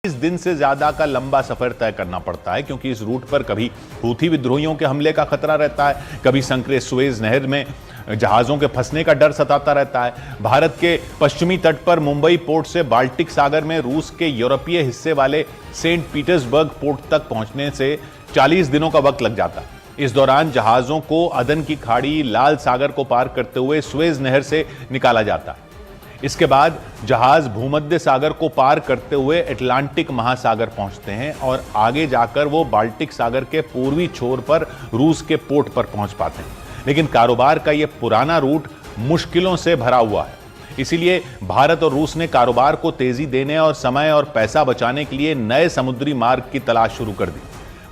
दिन से ज्यादा का लंबा सफर तय करना पड़ता है, क्योंकि इस रूट पर कभी हूथी विद्रोहियों के हमले का खतरा रहता है, कभी संकरे सुएज नहर में जहाजों के फंसने का डर सताता रहता है। भारत के पश्चिमी तट पर मुंबई पोर्ट से बाल्टिक सागर में रूस के यूरोपीय हिस्से वाले सेंट पीटर्सबर्ग पोर्ट तक पहुंचने से 40 दिनों का वक्त लग जाता है। इस दौरान जहाजों को अदन की खाड़ी, लाल सागर को पार करते हुए सुएज नहर से निकाला जाता है। इसके बाद जहाज भूमध्य सागर को पार करते हुए अटलांटिक महासागर पहुंचते हैं और आगे जाकर वो बाल्टिक सागर के पूर्वी छोर पर रूस के पोर्ट पर पहुंच पाते हैं। लेकिन कारोबार का ये पुराना रूट मुश्किलों से भरा हुआ है, इसीलिए भारत और रूस ने कारोबार को तेजी देने और समय और पैसा बचाने के लिए नए समुद्री मार्ग की तलाश शुरू कर दी।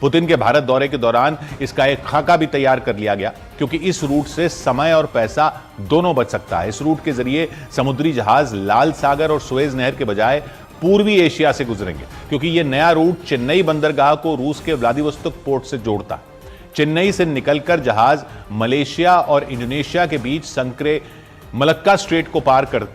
पुतिन के भारत दौरे के दौरान इसका एक खाका भी तैयार कर लिया गया, क्योंकि इस रूट से समय और पैसा दोनों बच सकता है। इस रूट के जरिए समुद्री जहाज लाल सागर और सुएज नहर के बजाय पूर्वी एशिया से गुजरेंगे, क्योंकि यह नया रूट चेन्नई बंदरगाह को रूस के व्लादिवोस्तोक पोर्ट से जोड़ता है। चेन्नई से निकलकर जहाज मलेशिया और इंडोनेशिया के बीच संकरे मलक्का स्ट्रेट को पार कर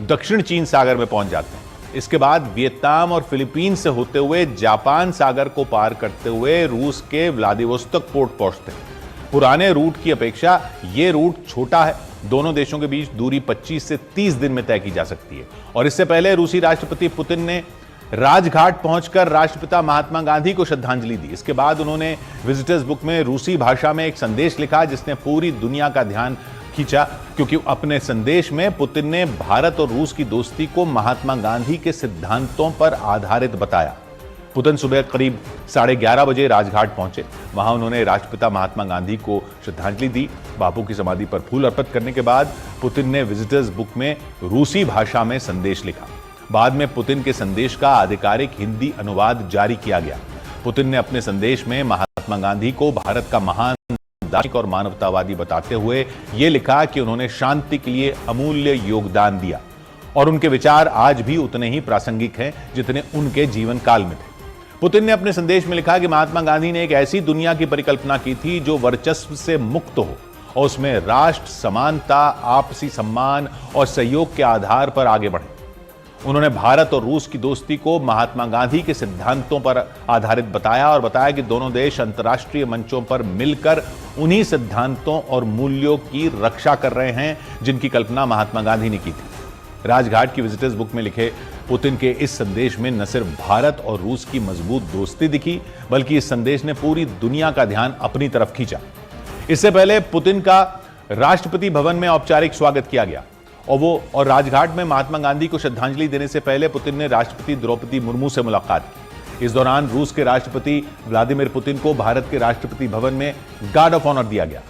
दक्षिण चीन सागर में पहुंच जाते हैं। इसके बाद वियतनाम और फिलीपींस से होते हुए जापान सागर को पार करते हुए रूस के व्लादिवोस्तोक पोर्ट पहुंचते हैं। पुराने रूट की अपेक्षा यह रूट छोटा है। दोनों देशों के बीच दूरी 25 से 30 दिन में तय की जा सकती है। और इससे पहले रूसी राष्ट्रपति पुतिन ने राजघाट पहुंचकर राष्ट्रपिता महात्मा गांधी को श्रद्धांजलि दी। इसके बाद उन्होंने विजिटर्स बुक में रूसी भाषा में एक संदेश लिखा, जिसने पूरी दुनिया का ध्यान खींचा, क्योंकि अपने संदेश में पुतिन ने भारत और रूस की दोस्ती को महात्मा गांधी के सिद्धांतों पर आधारित बताया। पुतिन सुबह करीब 11:30 बजे राजघाट पहुंचे। वहां उन्होंने राष्ट्रपिता महात्मा गांधी को श्रद्धांजलि दी। बापू की समाधि पर फूल अर्पित करने के बाद पुतिन ने विजिटर्स बुक में रूसी भाषा में संदेश लिखा। बाद में पुतिन के संदेश का आधिकारिक हिंदी अनुवाद जारी किया गया। पुतिन ने अपने संदेश में महात्मा गांधी को भारत का महान दार्शनिक और मानवतावादी बताते हुए यह लिखा कि उन्होंने शांति के लिए अमूल्य योगदान दिया और उनके विचार आज भी उतने ही प्रासंगिक हैं जितने उनके जीवन काल में थे। पुतिन ने अपने संदेश में लिखा कि महात्मा गांधी ने एक ऐसी दुनिया की परिकल्पना की थी जो वर्चस्व से मुक्त हो और उसमें राष्ट्र, समानता, आपसी सम्मान और सहयोग के आधार पर आगे बढ़े। उन्होंने भारत और रूस की दोस्ती को महात्मा गांधी के सिद्धांतों पर आधारित बताया और बताया कि दोनों देश अंतर्राष्ट्रीय मंचों पर मिलकर उन्हीं सिद्धांतों और मूल्यों की रक्षा कर रहे हैं जिनकी कल्पना महात्मा गांधी ने की थी। राजघाट की विजिटर्स बुक में लिखे पुतिन के इस संदेश में न सिर्फ भारत और रूस की मजबूत दोस्ती दिखी, बल्कि इस संदेश ने पूरी दुनिया का ध्यान अपनी तरफ खींचा। इससे पहले पुतिन का राष्ट्रपति भवन में औपचारिक स्वागत किया गया और राजघाट में महात्मा गांधी को श्रद्धांजलि देने से पहले पुतिन ने राष्ट्रपति द्रौपदी मुर्मू से मुलाकात की। इस दौरान रूस के राष्ट्रपति व्लादिमीर पुतिन को भारत के राष्ट्रपति भवन में गार्ड ऑफ ऑनर दिया गया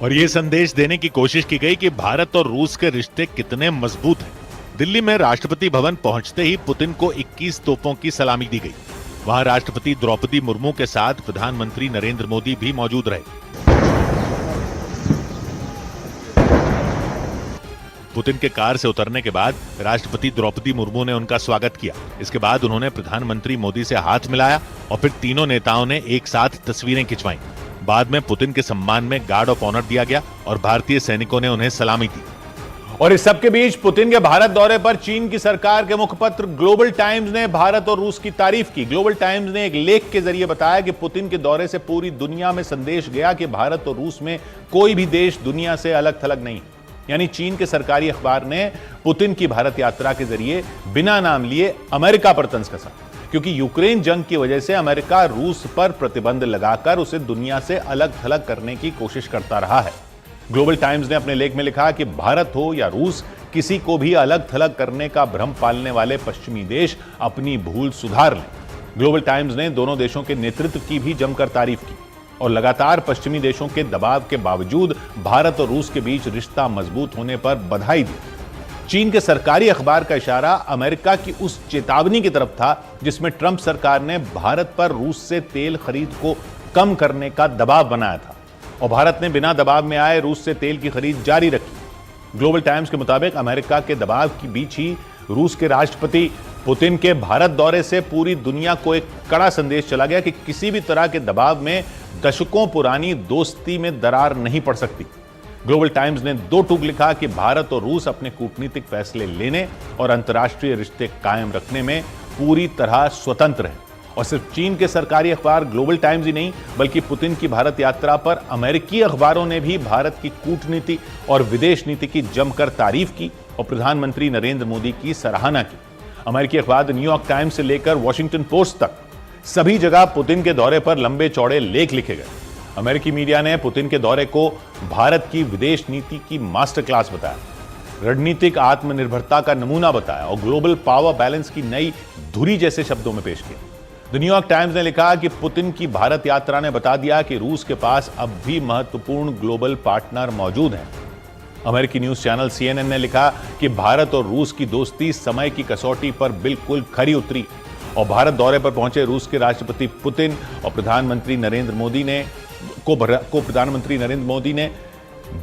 और यह संदेश देने की कोशिश की गई कि भारत और रूस के रिश्ते कितने मजबूत हैं। दिल्ली में राष्ट्रपति भवन पहुंचते ही पुतिन को 21 तोपों की सलामी दी गई। वहां राष्ट्रपति द्रौपदी मुर्मू के साथ प्रधानमंत्री नरेंद्र मोदी भी मौजूद रहे। पुतिन के कार से उतरने के बाद राष्ट्रपति द्रौपदी मुर्मू ने उनका स्वागत किया। इसके बाद उन्होंने प्रधानमंत्री मोदी से हाथ मिलाया और फिर तीनों नेताओं ने एक साथ तस्वीरें खिंचवाईं। बाद में पुतिन के सम्मान में गार्ड ऑफ ऑनर दिया गया और भारतीय सैनिकों ने उन्हें सलामी दी। और इस सबके बीच पुतिन के भारत दौरे पर चीन की सरकार के मुखपत्र ग्लोबल टाइम्स ने भारत और रूस की तारीफ की। ग्लोबल टाइम्स ने एक लेख के जरिए बताया कि पुतिन के दौरे से पूरी दुनिया में संदेश गया कि भारत और रूस में कोई भी देश दुनिया से अलग थलग नहीं। यानी चीन के सरकारी अखबार ने पुतिन की भारत यात्रा के जरिए बिना नाम लिए अमेरिका पर तंज कसा, क्योंकि यूक्रेन जंग की वजह से अमेरिका रूस पर प्रतिबंध लगाकर उसे दुनिया से अलग थलग करने की कोशिश करता रहा है। ग्लोबल टाइम्स ने अपने लेख में लिखा कि भारत हो या रूस, किसी को भी अलग थलग करने का भ्रम पालने वाले पश्चिमी देश अपनी भूल सुधार लें। ग्लोबल टाइम्स ने दोनों देशों के नेतृत्व की भी जमकर तारीफ की और लगातार पश्चिमी देशों के दबाव के बावजूद भारत और रूस के बीच रिश्ता मजबूत होने पर बधाई दी। चीन के सरकारी अखबार का इशारा अमेरिका की उस चेतावनी की तरफ था जिसमें ट्रंप सरकार ने भारत पर रूस से तेल खरीद को कम करने का दबाव बनाया था और भारत ने बिना दबाव में आए रूस से तेल की खरीद जारी रखी। ग्लोबल टाइम्स के मुताबिक अमेरिका के दबाव के बीच ही रूस के राष्ट्रपति पुतिन के भारत दौरे से पूरी दुनिया को एक कड़ा संदेश चला गया कि किसी भी तरह के दबाव में दशकों पुरानी दोस्ती में दरार नहीं पड़ सकती। ग्लोबल टाइम्स ने 2 टूक लिखा कि भारत और रूस अपने कूटनीतिक फैसले लेने और अंतर्राष्ट्रीय रिश्ते कायम रखने में पूरी तरह स्वतंत्र है। और सिर्फ चीन के सरकारी अखबार ग्लोबल टाइम्स ही नहीं, बल्कि पुतिन की भारत यात्रा पर अमेरिकी अखबारों ने भी भारत की कूटनीति और विदेश नीति की जमकर तारीफ की और प्रधानमंत्री नरेंद्र मोदी की सराहना की। अमेरिकी अखबार द न्यूयॉर्क टाइम्स से लेकर वॉशिंगटन पोस्ट तक सभी जगह पुतिन के दौरे पर लंबे चौड़े लेख लिखे गए। अमेरिकी मीडिया ने पुतिन के दौरे को भारत की विदेश नीति की मास्टर क्लास बताया, रणनीतिक आत्मनिर्भरता का नमूना बताया और ग्लोबल पावर बैलेंस की नई धुरी जैसे शब्दों में पेश किया। द न्यूयॉर्क टाइम्स ने लिखा कि पुतिन की भारत यात्रा ने बता दिया कि रूस के पास अब भी महत्वपूर्ण ग्लोबल पार्टनर मौजूद हैं। अमेरिकी न्यूज चैनल CNN ने लिखा कि भारत और रूस की दोस्ती समय की कसौटी पर बिल्कुल खरी उतरी और भारत दौरे पर पहुंचे रूस के राष्ट्रपति पुतिन और प्रधानमंत्री नरेंद्र मोदी ने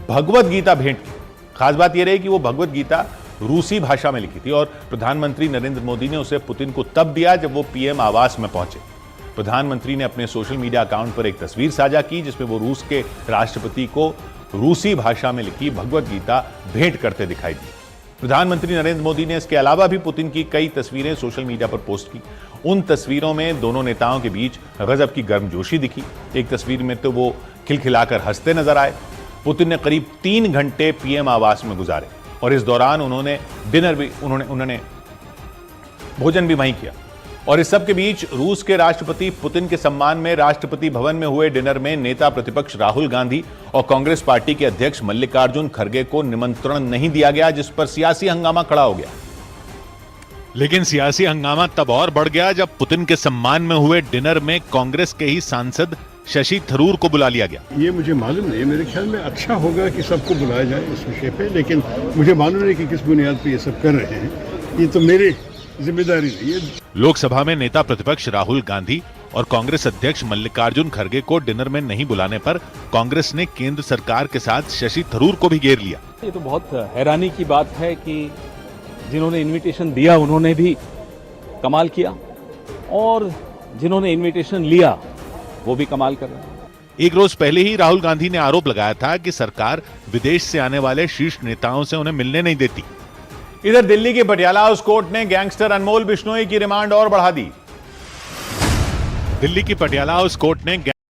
भगवत गीता भेंट की। खास बात यह रही कि वो भगवत गीता रूसी भाषा में लिखी थी और प्रधानमंत्री नरेंद्र मोदी ने उसे पुतिन को तब दिया जब वो PM आवास में पहुंचे। प्रधानमंत्री ने अपने सोशल मीडिया अकाउंट पर एक तस्वीर साझा की जिसमें वो रूस के राष्ट्रपति को रूसी भाषा में लिखी भगवत गीता भेंट करते दिखाई दी। प्रधानमंत्री नरेंद्र मोदी ने इसके अलावा भी पुतिन की कई तस्वीरें सोशल मीडिया पर पोस्ट की। उन तस्वीरों में दोनों नेताओं के बीच गजब की गर्मजोशी दिखी। एक तस्वीर में तो वो खिलखिलाकर हंसते नजर आए। पुतिन ने करीब 3 घंटे PM आवास में गुजारे और इस दौरान उन्होंने भोजन भी वहीं किया। और इस सब के बीच रूस के राष्ट्रपति पुतिन के सम्मान में राष्ट्रपति भवन में हुए डिनर में नेता प्रतिपक्ष राहुल गांधी और कांग्रेस पार्टी के अध्यक्ष मल्लिकार्जुन खड़गे को निमंत्रण नहीं दिया गया, जिस पर सियासी हंगामा खड़ा हो गया। लेकिन सियासी हंगामा तब और बढ़ गया जब पुतिन के सम्मान में हुए डिनर में कांग्रेस के ही सांसद शशि थरूर को बुला लिया गया। ये मुझे मालूम नहीं, मेरे ख्याल में अच्छा होगा कि सबको बुलाया जाए इस विषय पे, लेकिन मुझे मालूम नहीं कि किस बुनियाद पे ये सब कर रहे हैं। ये तो मेरी जिम्मेदारी नहीं है। लोकसभा में नेता प्रतिपक्ष राहुल गांधी और कांग्रेस अध्यक्ष मल्लिकार्जुन खड़गे को डिनर में नहीं बुलाने पर कांग्रेस ने केंद्र सरकार के साथ शशि थरूर को भी घेर लिया। ये तो बहुत हैरानी की बात है कि जिन्होंने इनविटेशन दिया उन्होंने भी कमाल किया और जिन्होंने इनविटेशन लिया वो भी कमाल कर रहे हैं। एक रोज पहले ही राहुल गांधी ने आरोप लगाया था कि सरकार विदेश से आने वाले शीर्ष नेताओं से उन्हें मिलने नहीं देती। इधर दिल्ली के पटियाला हाउस कोर्ट ने गैंगस्टर अनमोल बिश्नोई की रिमांड और बढ़ा दी। दिल्ली की पटियाला हाउस कोर्ट ने